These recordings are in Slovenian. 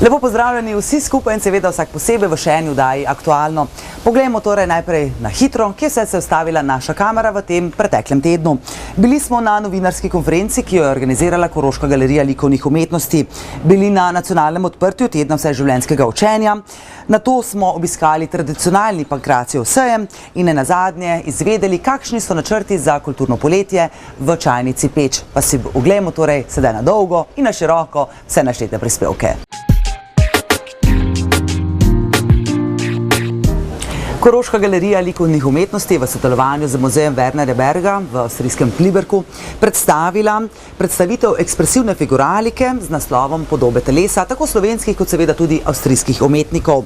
Lepo pozdravljeni vsi skupaj in seveda vsak posebej v še eni oddaji Aktualno. Poglejmo torej najprej na hitro, kje se je ustavila naša kamera v tem preteklem tednu. Bili smo na novinarski konferenci, ki jo je organizirala Koroška galerija likovnih umetnosti. Bili na nacionalnem odprtju tedna vseživljenjskega učenja. Nato smo obiskali tradicionalni Pankracijev sejem in nenazadnje izvedeli, kakšni so načrti za kulturno poletje v Čajnici Peč. Pa si oglejmo torej sedaj na dolgo in na široko vse naštete prispevke. Koroška galerija likovnih umetnosti v sodelovanju z muzejem Wernerja Berga v avstrijskem Pliberku predstavila predstavitev ekspresivne figuralike z naslovom Podobe telesa, tako slovenskih kot seveda tudi avstrijskih umetnikov.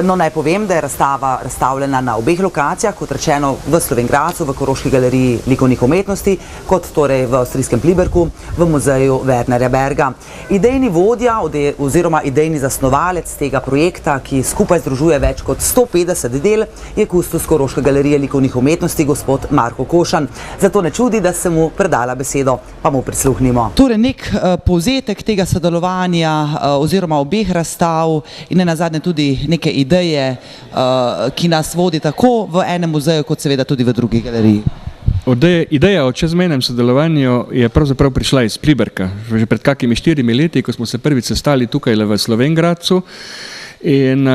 No, naj povem, da je razstava razstavljena na obeh lokacijah, kot rečeno v Slovenj Gradcu, v Koroški galeriji likovnih umetnosti, kot torej v avstrijskem Pliberku, v muzeju Wernerja Berga. Idejni vodja oziroma idejni zasnovalec tega projekta, ki skupaj združuje več kot 150 del, je kustos Koroške galerije likovnih umetnosti, gospod Marko Košan. Zato ne čudi, da se mu predala besedo, pa mu prisluhnimo. Torej, nek povzetek tega sodelovanja oziroma obeh razstav in nenazadnje tudi neke ideje, ki nas vodi tako v enem muzeju, kot seveda tudi v drugi galeriji. Ideja o čezmejnem sodelovanju je pravzaprav prišla iz Pliberka. Že pred kakimi 4 leti, ko smo se prvič sestali tukaj v Slovenj Gradcu, in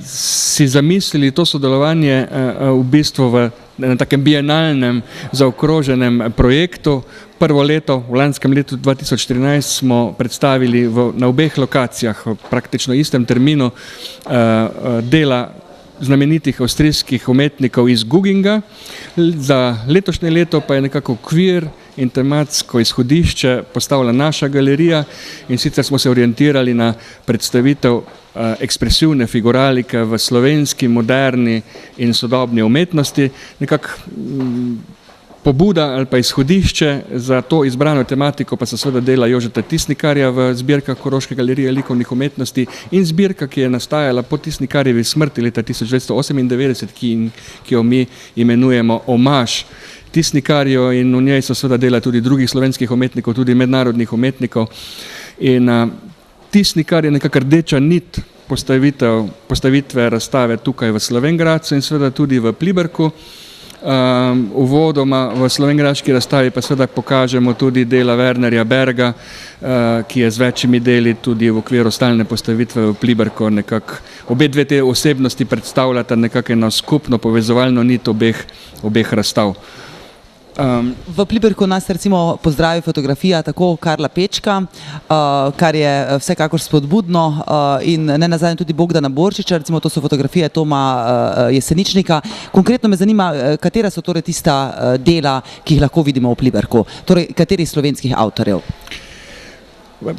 si zamislili to sodelovanje v bistvu na takem bienalnem zaokroženem projektu. Prvo leto, v lanskem letu 2014, smo predstavili na obeh lokacijah, praktično istem terminu, dela znamenitih avstrijskih umetnikov iz Gugginga. Za letošnje leto pa je nekako okvir in tematsko izhodišče postavila naša galerija, in sicer smo se orientirali na predstavitev ekspresivne figuralike v slovenski, moderni in sodobni umetnosti. Nekako pobuda ali pa izhodišče za to izbrano tematiko pa se seveda dela Jožeta Tisnikarja v zbirkah Koroške galerije likovnih umetnosti in zbirka, ki je nastajala po Tisnikarjevi smrti leta 1998, ki jo mi imenujemo Omaž Tisnikarju, in v njej so seveda dela tudi drugih slovenskih umetnikov, tudi mednarodnih umetnikov. In Tisnikar je nekako rdeča nit postavitve razstave tukaj v Slovenj Gradcu in seveda tudi v Pliberku. Uvodoma v slovenjgraški razstavi pa seveda pokažemo tudi dela Wernerja Berga, ki je z večjimi deli tudi v okviru stalne postavitve v Pliberku. Obe dve te osebnosti predstavljata nekako eno skupno povezovalno nit obeh razstav. V Pliberku nas recimo pozdravi fotografija tako Karla Pečka, kar je vsekakor spodbudno, in nenazadnje tudi Bogdana Borčiča, recimo to so fotografije Toma Jeseničnika. Konkretno me zanima, katera so torej tista dela, ki jih lahko vidimo v Pliberku, torej katerih slovenskih avtorjev?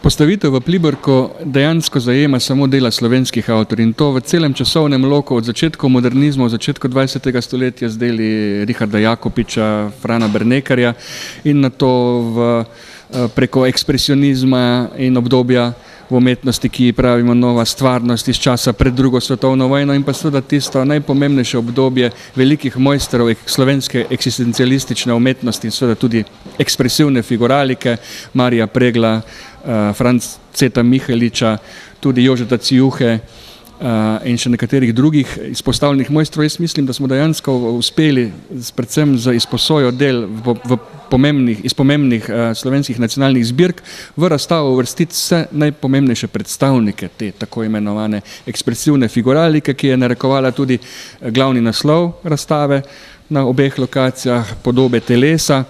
Postavitev v Pliberku dejansko zajema samo dela slovenskih avtorjev, in to v celem časovnem loku od začetka modernizma, od začetka 20. stoletja z deli Richarda Jakopiča, Frana Bernekarja in nato preko ekspresionizma in obdobja v umetnosti, ki pravimo nova stvarnost iz časa pred drugo svetovno vojno, in pa seveda tisto najpomembnejše obdobje velikih mojstrov slovenske eksistencialistične umetnosti in seveda tudi ekspresivne figuralike, Marija Pregla, Franceta Miheliča, tudi Jožeta Cijuhe in še nekaterih drugih izpostavljenih mojstrov. Jaz mislim, da smo dejansko uspeli predvsem z izposojo del iz pomembnih slovenskih nacionalnih zbirk v razstavo uvrstiti vse najpomembnejše predstavnike te tako imenovane ekspresivne figuralike, ki je narekovala tudi glavni naslov razstave na obeh lokacijah, Podobe telesa,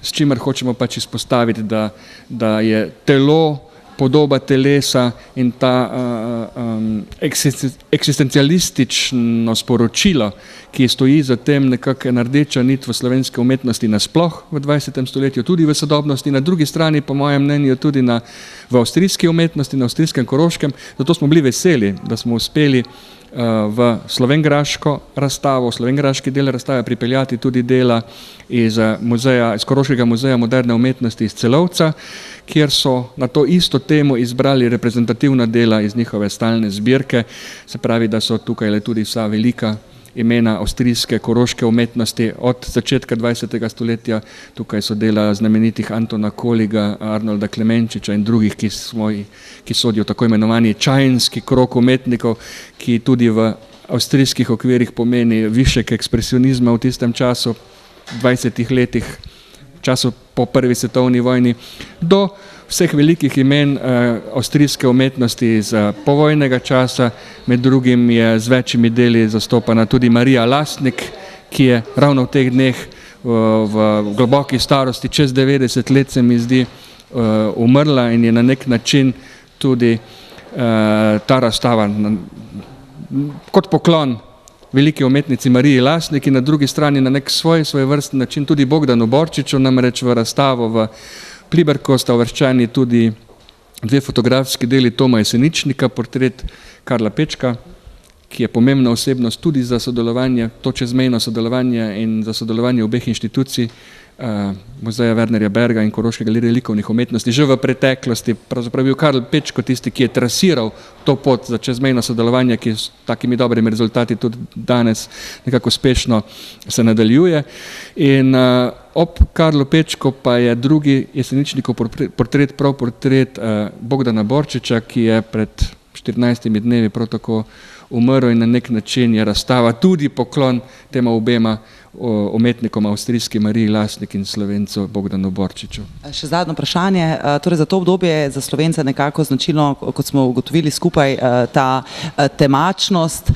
s čimer hočemo pač izpostaviti, da je telo podoba telesa in ta eksistencialistično sporočilo, ki stoji za tem, nekako ena rdeča nit v slovenske umetnosti nasploh v 20. stoletju, tudi v sodobnosti, na drugi strani, po mojem mnenju, tudi v avstrijski umetnosti, na avstrijskem Koroškem. Zato smo bili veseli, da smo uspeli v slovenjgraško razstavo, v slovenjgraški del razstave pripeljati tudi dela iz Koroškega muzeja moderne umetnosti iz Celovca, kjer so na to isto temo izbrali reprezentativna dela iz njihove stalne zbirke. Se pravi, da so tukaj tudi vsa velika imena avstrijske koroške umetnosti od začetka 20. stoletja. Tukaj so dela znamenitih Antona Koliga, Arnolda Klemenčiča in drugih, ki sodijo tako imenovani čajenski krog umetnikov, ki tudi v avstrijskih okvirih pomeni višek ekspresionizma v tistem času, 20 letih, v času po prvi svetovni vojni, do vseh velikih imen avstrijske umetnosti iz povojnega časa. Med drugim je z večjimi deli zastopana tudi Marija Lastnik, ki je ravno v teh dneh v globoki starosti, čez 90 let se mi zdi, umrla in je na nek način tudi ta razstava kot poklon veliki umetnici Mariji Lastnik in na drugi strani na nek svojvrsten način tudi Bogdanu Borčiču, namreč v razstavo v Pliberku sta uvrščeni tudi dve fotografski deli Toma Jeseničnika, portret Karla Pečka, ki je pomembna osebnost tudi za sodelovanje, to čezmejno sodelovanje in za sodelovanje obeh inštitucij, Muzeja Wernerja Berga in Koroške galerije likovnih umetnosti. Že v preteklosti pravzaprav bil Karl Pečko tisti, ki je trasiral to pot za čezmejno sodelovanje, ki s takimi dobrimi rezultati tudi danes nekako uspešno se nadaljuje. In ob Karlu Pečko pa je drugi Jeseničnikov portret, prav portret Bogdana Borčiča, ki je pred 14 dnevi prav tako umrl in na nek način je razstava tudi poklon tema obema umetnikom, avstrijski Mariji Lastnik in Slovencu Bogdanu Borčiču. Še zadnje vprašanje, torej za to obdobje je za Slovence nekako značilno, kot smo ugotovili skupaj, ta temačnost,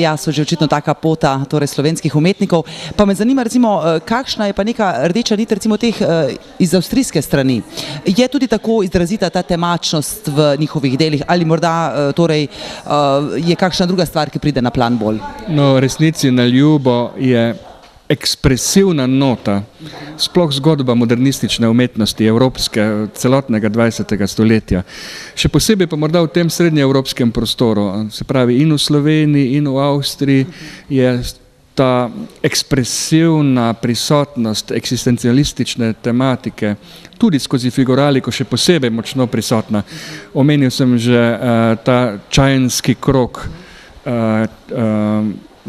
ja, so že očitno taka pota torej slovenskih umetnikov, pa me zanima recimo, kakšna je pa neka rdeča nit recimo teh iz avstrijske strani. Je tudi tako izrazita ta temačnost v njihovih delih ali morda torej je kakšna druga stvar, ki pride na plan bolj? No, resnici na ljubo je ekspresivna nota, sploh zgodba modernistične umetnosti evropske celotnega 20. stoletja. Še posebej pa morda v tem srednjeevropskem prostoru, se pravi in v Sloveniji in v Avstriji je ta ekspresivna prisotnost eksistencialistične tematike tudi skozi figuraliko še posebej močno prisotna. Omenil sem že ta čajenski krog,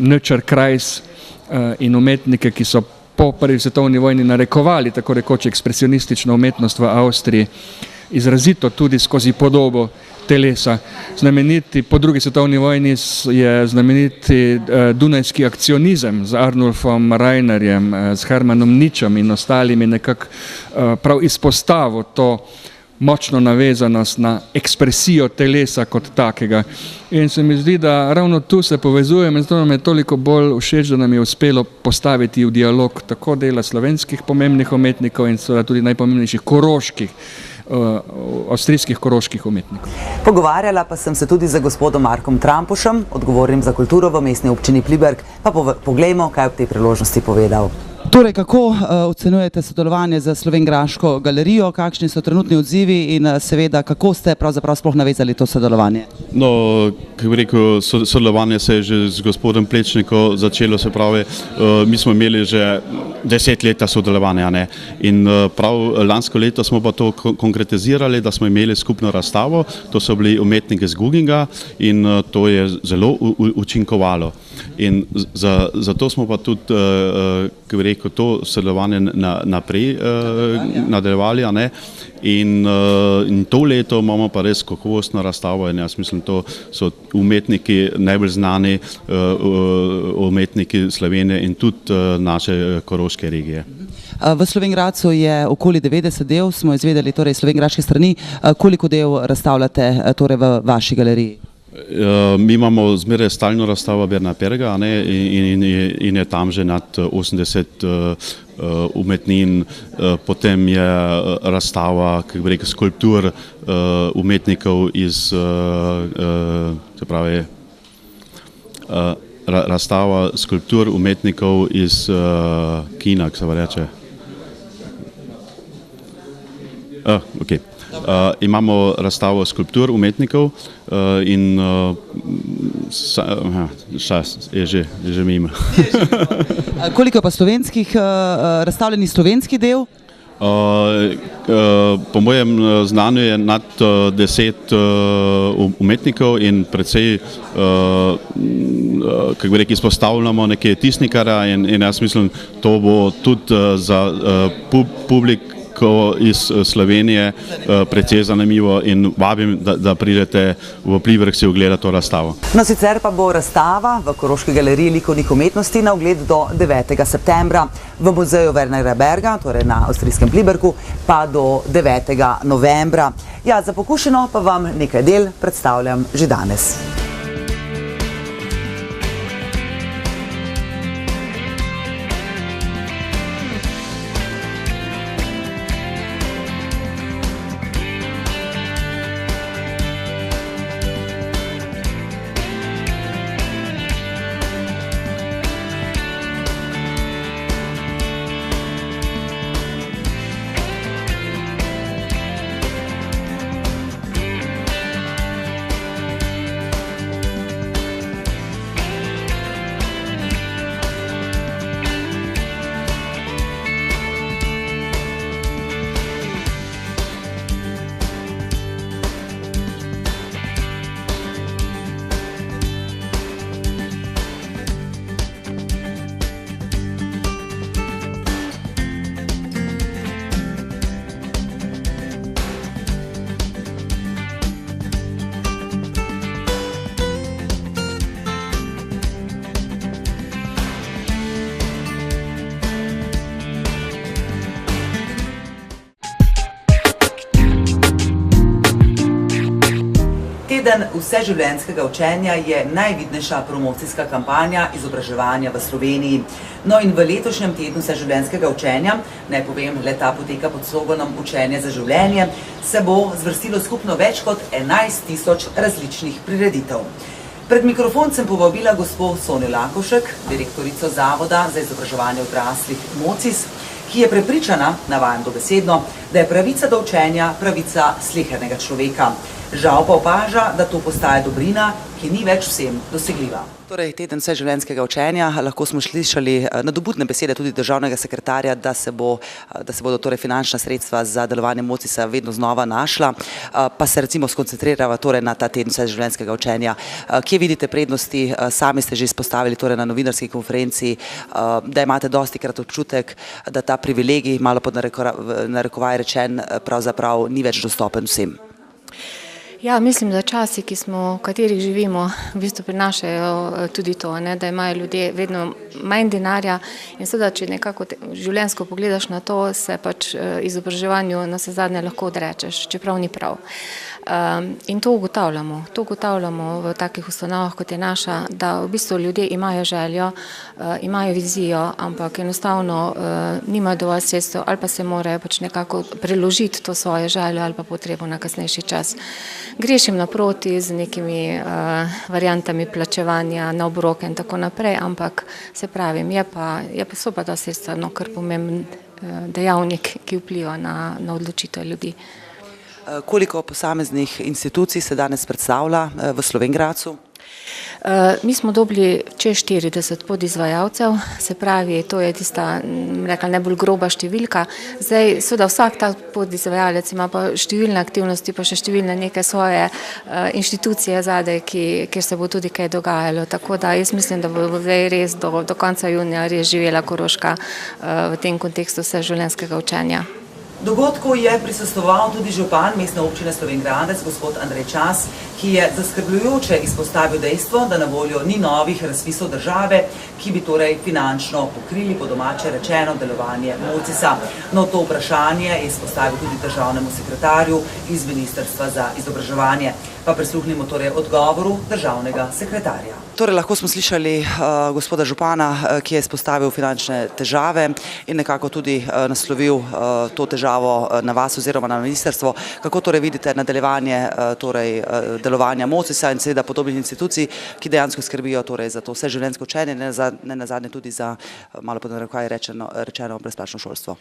Nöčer-Kreis in umetnike, ki so po prvi svetovni vojni narekovali tako rekoč ekspresionistično umetnost v Avstriji, izrazito tudi skozi podobo telesa. Znameniti po drugi svetovni vojni je znameniti dunajski akcionizem z Arnulfom Rainerjem, z Hermanom Ničem in ostalimi nekako prav izpostavil to močno navezanost na ekspresijo telesa kot takega. In se mi zdi, da ravno tu se povezujemo in zato nam je toliko bolj všeč, da nam je uspelo postaviti v dialog tako dela slovenskih pomembnih umetnikov in seveda tudi najpomembnejših koroških, avstrijskih koroških umetnikov. Pogovarjala pa sem se tudi z gospodom Markom Trampušem, odgovornim za kulturo v mestni občini Pliberk, pa poglejmo, kaj je ob tej priložnosti povedal. Torej, kako ocenjujete sodelovanje z Slovenjgraško galerijo, kakšni so trenutni odzivi in seveda, kako ste pravzaprav sploh navezali to sodelovanje? No, kako bi rekel, sodelovanje se je že z gospodom Plečnikom začelo, se pravi, mi smo imeli že 10 leta sodelovanja, ne? In prav lansko leto smo pa to konkretizirali, da smo imeli skupno razstavo, to so bili umetniki z Guginga in to je zelo učinkovalo. In zato smo pa tudi, kako bi rekel, to sodelovanje naprej nadaljevali, ne? In to leto imamo pa res kakovostno razstavo in jaz mislim, to so umetniki, najbolj znani umetniki Slovenije in tudi naše koroške regije. V Slovenjgradcu je okoli 90 del, smo izvedeli torej slovenjgraške strani. Koliko del razstavljate torej v vaši galeriji? Mi imamo zmeraj stalno razstavo Berna Perga, ne, in je tam že nad 80 umetnin, potem je razstava, kako bi rekel, skulptur umetnikov iz, se pravi, razstava skulptur umetnikov iz kina, kako se pa reče. Okay. Imamo razstavo skulptur umetnikov in je že mimo. Koliko je pa slovenskih, razstavljenih slovenski del? Po mojem znanju je nad 10 umetnikov in precej, kako bi rekli, izpostavljamo neke tisnikarja in jaz mislim, to bo tudi za publiko iz Slovenije precej zanimivo in vabim, da pridete v Pliberk si ogledati to razstavo. No, sicer pa bo razstava v Koroški galeriji likovnih umetnosti na ogled do 9. septembra, v muzeju Wernera Berga, torej na avstrijskem Pliberku, pa do 9. novembra. Ja, za pokušino pa vam nekaj del predstavljam že danes. Teden vseživljenjskega učenja je najvidnejša promocijska kampanja izobraževanja v Sloveniji. No in v letošnjem tednu vseživljenjskega učenja, naj povem, le-ta poteka pod sloganom Učenje za življenje, se bo zvrstilo skupno več kot 11.000 različnih prireditev. Pred mikrofon sem povabila gospo Sonjo Lakovšek, direktorico Zavoda za izobraževanje odraslih MOCIS, ki je prepričana, navajam dobesedno, da je pravica do učenja pravica slehernega človeka. Žal pa opaža, da to postaja dobrina, ki ni več vsem dosegljiva. Torej, teden vseživljenjskega učenja, lahko smo slišali nadobudne besede tudi državnega sekretarja, da se bodo torej finančna sredstva za delovanje MOCIS-a vedno znova našla, pa se recimo skoncentrirava torej na ta teden vseživljenjskega učenja. Kje vidite prednosti? Sami ste že izpostavili torej na novinarski konferenci, da imate dostikrat občutek, da ta privilegij, malo pod narekovaj rečen, pravzaprav ni več dostopen vsem. Ja, mislim, da časi, v katerih živimo, v bistvu prinašajo tudi to, da imajo ljudje vedno manj denarja in seveda, če nekako življenjsko pogledaš na to, se pač izobraževanju navsezadnje lahko odrečeš, čeprav ni prav. In to ugotavljamo v takih ustanovah, kot je naša, da v bistvu ljudje imajo željo, imajo vizijo, ampak enostavno nimajo dovolj sredstev ali pa se morajo pač nekako preložiti to svoje željo ali pa potrebo na kasnejši čas. Grešim naproti z nekimi variantami plačevanja na obroke in tako naprej, ampak se pravim, so pa ta sredstva kar pomemben dejavnik, ki vpliva na odločitev ljudi. Koliko posameznih institucij se danes predstavlja v Slovenj Gradcu? Mi smo dobili čez 40 podizvajalcev, se pravi, to je tista najbolj groba številka. Zdaj, seveda vsak ta podizvajalec ima pa številne aktivnosti, pa še številne neke svoje inštitucije zadaj, kjer se bo tudi kaj dogajalo. Tako da jaz mislim, da bo zdaj res do konca junija res živela Koroška v tem kontekstu vseživljenjskega učenja. Dogodku je prisostvoval tudi župan mestne občine Slovenj Gradec, gospod Andrej Čas, ki je zaskrbljujoče izpostavil dejstvo, da na voljo ni novih razpisov države, ki bi torej finančno pokrili, po domače rečeno, delovanje MOCIS-a. No, to vprašanje je izpostavil tudi državnemu sekretarju iz Ministrstva za izobraževanje. Pa prisluhnimo torej odgovoru državnega sekretarja. Torej, lahko smo slišali gospoda župana, ki je izpostavil finančne težave in nekako tudi naslovil to težavo na vas oziroma na ministrstvo. Kako torej vidite nadaljevanje delovanja MOCIS-a in seveda podobnih institucij, ki dejansko skrbijo torej za to vseživljenjsko učenje, ne nazadnje tudi za, malo pod narekovaj rečeno, brezplačno šolstvo?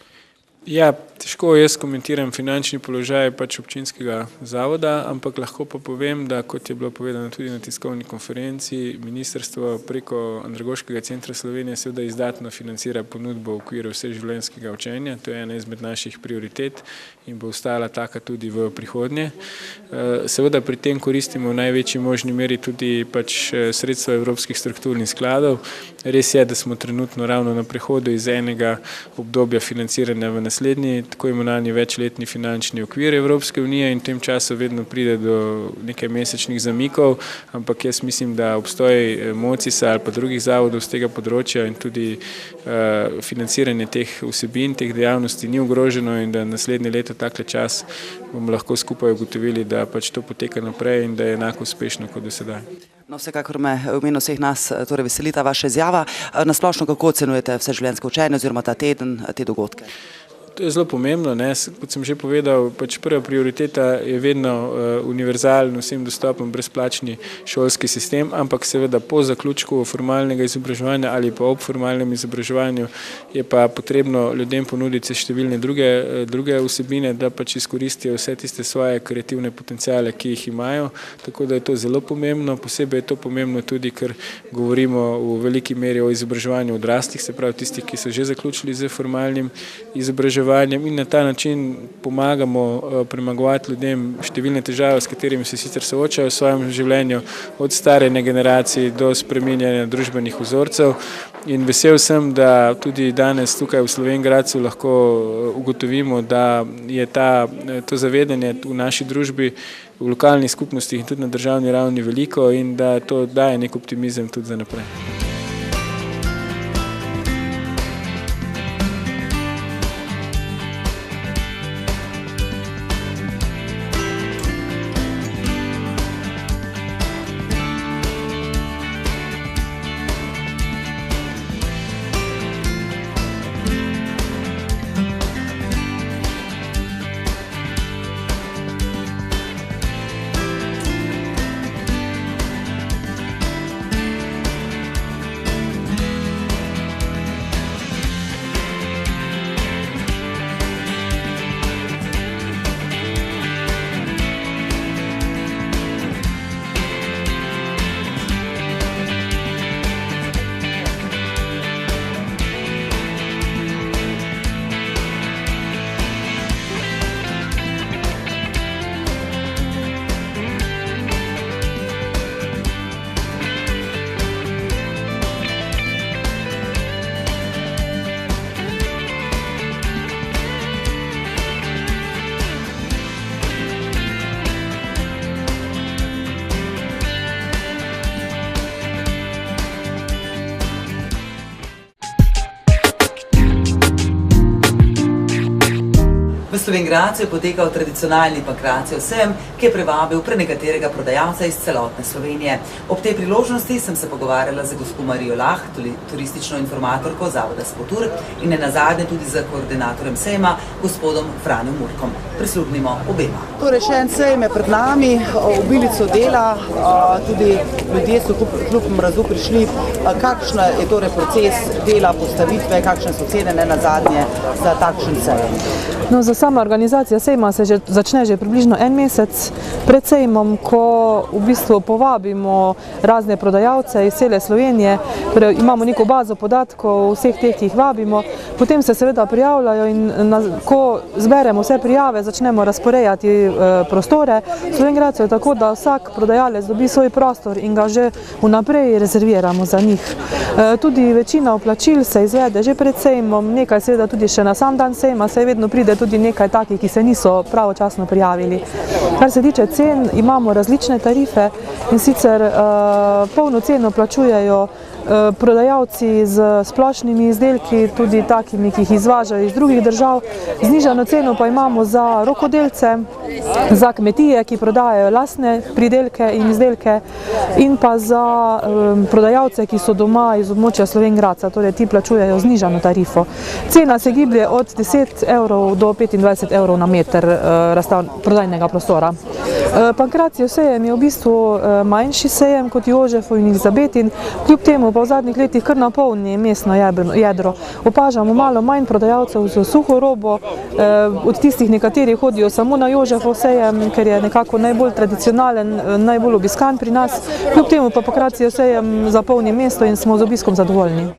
Ja, težko jaz komentiram finančni položaj občinskega zavoda, ampak lahko pa povem, da kot je bilo povedano tudi na tiskovni konferenci, ministrstvo preko Andragoškega centra Slovenije seveda izdatno financira ponudbo v okviru vseživljenjskega učenja. To je ena izmed naših prioritet in bo ostala taka tudi v prihodnje. Seveda pri tem koristimo v največji možni meri tudi sredstva evropskih strukturnih skladov. Res je, da smo trenutno ravno na prehodu iz enega obdobja financiranja v naslednji, tako imenovani večletni finančni okvir Evropske unije, in v tem času vedno pride do nekaj mesečnih zamikov, ampak jaz mislim, da obstoj MOCIS-a ali pa drugih zavodov z tega področja in tudi financiranje teh vsebin, teh dejavnosti ni ogroženo in da naslednje leto takle čas bomo lahko skupaj ugotovili, da to poteka naprej in da je enako uspešno kot do sedaj. No, vsekakor me v imenu vseh nas veseli ta vaša izjava. Na splošno, kako ocenjujete vseživljenjsko učenje oziroma ta teden, te dogodke? To je zelo pomembno, kot sem že povedal, prva prioriteta je vedno univerzalen, vsem dostopen, brezplačni šolski sistem, ampak seveda po zaključku formalnega izobraževanja ali pa ob formalnem izobraževanju je pa potrebno ljudem ponuditi številne druge vsebine, da izkoristijo vse tiste svoje kreativne potenciale, ki jih imajo, tako da je to zelo pomembno. Posebej je to pomembno tudi, ker govorimo v veliki meri o izobraževanju odraslih, se pravi tistih, ki so že zaključili z formalnim izobraževanjem, in na ta način pomagamo premagovati ljudem številne težave, s katerimi se sicer soočajo v svojem življenju, od starejne generacije do spreminjanja družbenih vzorcev. In vesel sem, da tudi danes tukaj v Slovenj Gradcu lahko ugotovimo, da je to zavedanje v naši družbi, v lokalnih skupnostih in tudi na državni ravni veliko in da to daje nek optimizem tudi za naprej. V Slovenj Gradcu je potekal tradicionalni Pankracijev sejem, ki je privabil prenekaterega prodajalca iz celotne Slovenije. Ob tej priložnosti sem se pogovarjala z gospo Marijo Lah, turistično informatorko Zavoda Spotur in nenazadnje tudi z koordinatorjem sejma, gospodom Franjo Murkom. Prisluhnimo obema. Torej, še en sejem je pred nami, obilico dela, tudi ljudje so kljub mrazu prišli. Kakšen je torej proces dela, postavitve, kakšne so cene nenazadnje za takšen sejem? No, za sama organizacija sejma se začne že približno en mesec pred sejmom, ko v bistvu povabimo razne prodajalce iz cele Slovenije, torej imamo neko bazo podatkov vseh teh, ki jih vabimo, potem se seveda prijavljajo in ko zberemo vse prijave, začnemo razporejati prostore. V Slovenj Gradcu je tako, da vsak prodajalec dobi svoj prostor in ga že vnaprej rezerviramo za njih. Tudi večina vplačil se izvede že pred sejmom, nekaj seveda tudi še na sam dan sejma, saj vedno pride tudi nekaj takih, ki se niso pravočasno prijavili. Kar se tiče cen, imamo različne tarife in sicer polno ceno plačujejo prodajalci z splošnimi izdelki, tudi takimi, ki jih izvažajo iz drugih držav. Znižano ceno pa imamo za rokodelce, za kmetije, ki prodajajo lastne pridelke in izdelke, in pa za prodajalce, ki so doma iz območja Slovenj Gradca, torej ti plačujejo znižano tarifo. Cena se giblje od 10 evrov do 25 evrov na meter prodajnega prostora. Pankracijev sejem je v bistvu manjši sejem kot Jožefov in Elizabetin, kljub temu pa v zadnjih letih kar napolni mestno jedro. Opažamo malo manj prodajalcev z suho robo, od tistih nekateri hodijo samo na Jožefov sejem, ker je nekako najbolj tradicionalen, najbolj obiskan pri nas, kljub temu pa Pankracijev sejem zapolni mesto in smo z obiskom zadovoljni.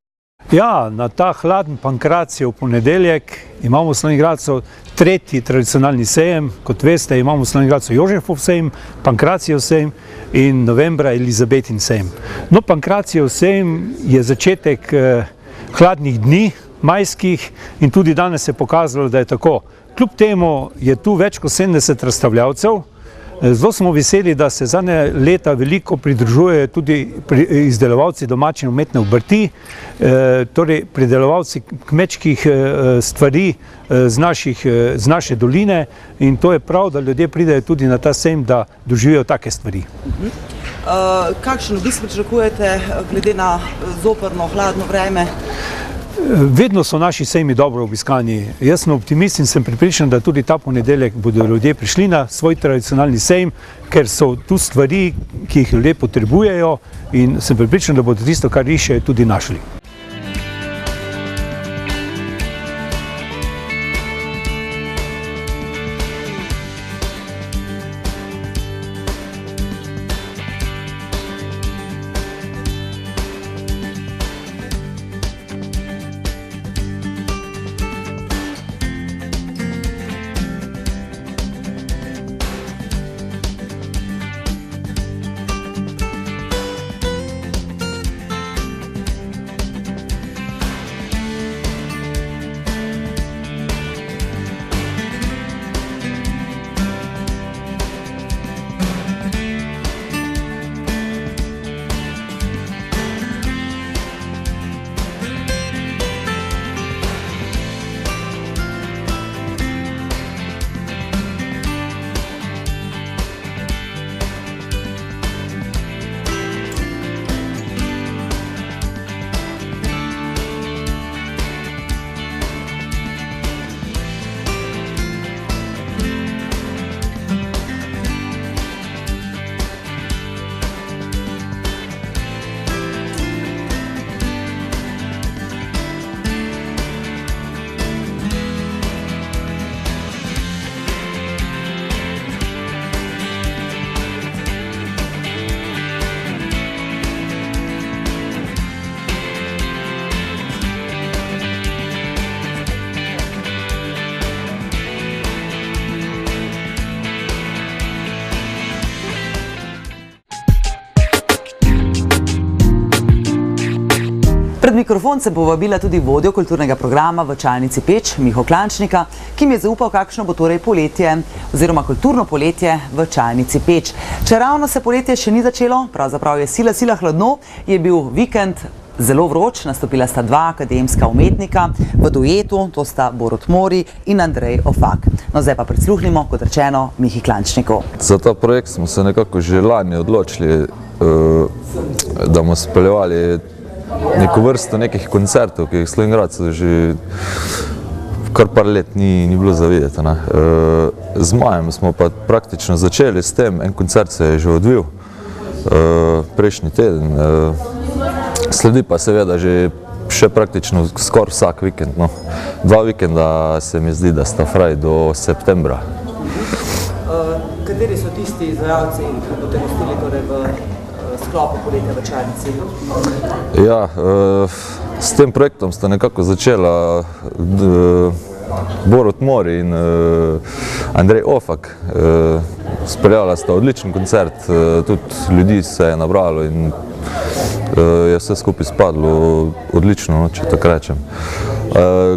Ja, na ta hladen Pankracijev v ponedeljek imamo v Slovenj Gradcu tretji tradicionalni sejem. Kot veste, imamo v Slovenj Gradcu Jožefov sejem, Pankracijev sejem in novembra Elizabetin sejem. No, Pankracijev sejem je začetek hladnih dni, majskih, in tudi danes se je pokazalo, da je tako. Kljub temu je tu več kot 70 razstavljavcev. Zelo smo veseli, da se zadnje leta veliko pridružujejo tudi izdelovalci domače umetne obrti, torej pridelovalci kmečkih stvari z naše doline, in to je prav, da ljudje pridejo tudi na ta sejem, da doživijo take stvari. Kakšen obisk pričakujete glede na zoprno, hladno vreme? Vedno so naši sejmi dobro obiskani. Jaz sem optimist in sem prepričan, da tudi ta ponedeljek bodo ljudje prišli na svoj tradicionalni sejem, ker so tu stvari, ki jih ljudje potrebujejo, in sem prepričan, da bodo tisto, kar iščejo, tudi našli. Pred mikrofon sem povabila tudi vodjo kulturnega programa v Čajnici Peč, Miho Klančnika, ki mi je zaupal, kakšno bo torej poletje oziroma kulturno poletje v Čajnici Peč. Če ravno se poletje še ni začelo, pravzaprav je sila hladno, je bil vikend zelo vroč, nastopila sta dva akademska umetnika v duetu, to sta Borut Mori in Andrej Ofak. No, zdaj pa prisluhnimo, kot rečeno, Mihi Klančniku. Za ta projekt smo se nekako že lani odločili, da bomo speljevali neko vrsto nekih koncertov, ki jih v Slovenj Gradcu že kar par let ni bilo za videti. Z majem smo pa praktično začeli s tem, en koncert se je že odvil prejšnji teden, sledi pa seveda že še praktično skoraj vsak vikend. No. 2 vikenda se mi zdi, da sta fraj do septembra. Kateri so tisti izvajalci, ki boste gostili torej v sklopu poletja v Čajnici? Ja, s tem projektom sta nekako začela Borut Mori in Andrej Ofak. Speljala sta odličen koncert, tudi ljudi se je nabralo in je vse skupaj spadlo odlično, če tako rečem.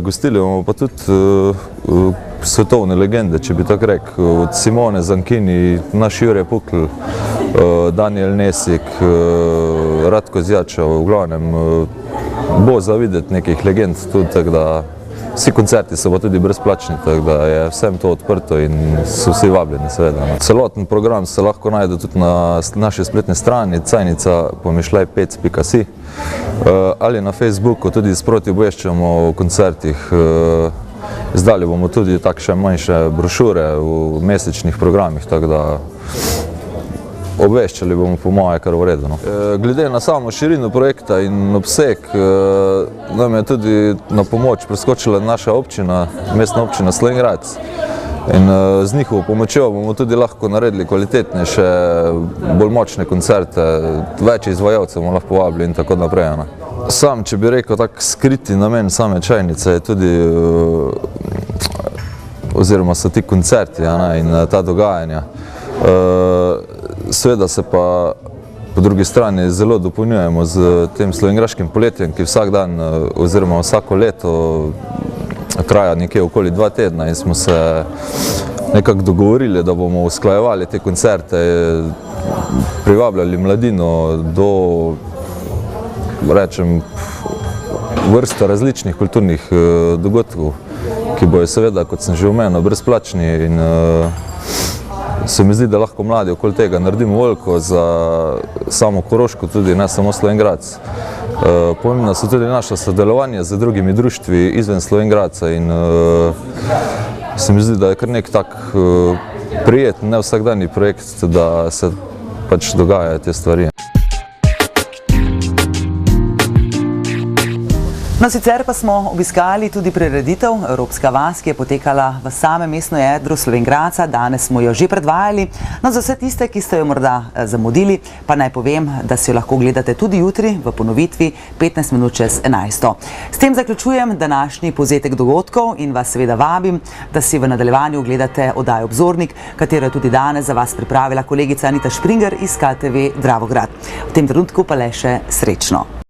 Gostili bomo pa tudi svetovne legende, če bi tako rekel, od Simone Zankini, naš Jure Pukl, Daniel Nesik, Ratko Zjača, v glavnem bo za videti nekih legend tudi, tako da vsi koncerti so pa tudi brezplačni, tako da je vsem to odprto in so vsi vabljeni seveda. Celoten program se lahko najde tudi na naši spletni strani cajnica.pec.si ali na Facebooku, tudi sproti obveščamo o koncertih. Izdali bomo tudi takšne manjše brošure v mesečnih programih, tako da obveščali bomo po moje kar v redu. Glede na samo širino projekta in obseg, nam je tudi na pomoč priskočila naša občina, mestna občina Slovenj Gradec. In z njihovo pomočjo bomo tudi lahko naredili kvalitetnejše, bolj močne koncerte, več izvajalcev bomo lahko povabili in tako naprej. Sam, če bi rekel, tak skriti namen same čajnice je tudi, oziroma so ti koncerti in ta dogajanja. Seveda se pa po drugi strani zelo dopolnjujemo z tem slovenjgraškim poletjem, ki vsak dan oziroma vsako leto traja nekje okoli 2 tedna in smo se nekako dogovorili, da bomo usklajevali te koncerte, privabljali mladino do, rečem, vrste različnih kulturnih dogodkov, ki bojo seveda, kot sem že omenil, brezplačni in se mi zdi, da lahko mladi okoli tega naredimo veliko za samo Koroško, tudi ne samo Slovenj Gradec. Pomembno so tudi naše sodelovanje z drugimi društvi izven Slovenj Gradca in se mi zdi, da je kar nek tak prijeten, ne vsakdanji projekt, da se pač dogajajo te stvari. No, sicer pa smo obiskali tudi prireditev Evropska vas, ki je potekala v samem mestnem jedru Slovenj Gradca. Danes smo jo že predvajali. No, za vse tiste, ki ste jo morda zamudili, pa naj povem, da si jo lahko gledate tudi jutri v ponovitvi 15 minut čez 11. S tem zaključujem današnji povzetek dogodkov in vas seveda vabim, da si v nadaljevanju gledate oddajo Obzornik, katero je tudi danes za vas pripravila kolegica Anita Špringer iz KTV Dravograd. V tem trenutku pa le še srečno.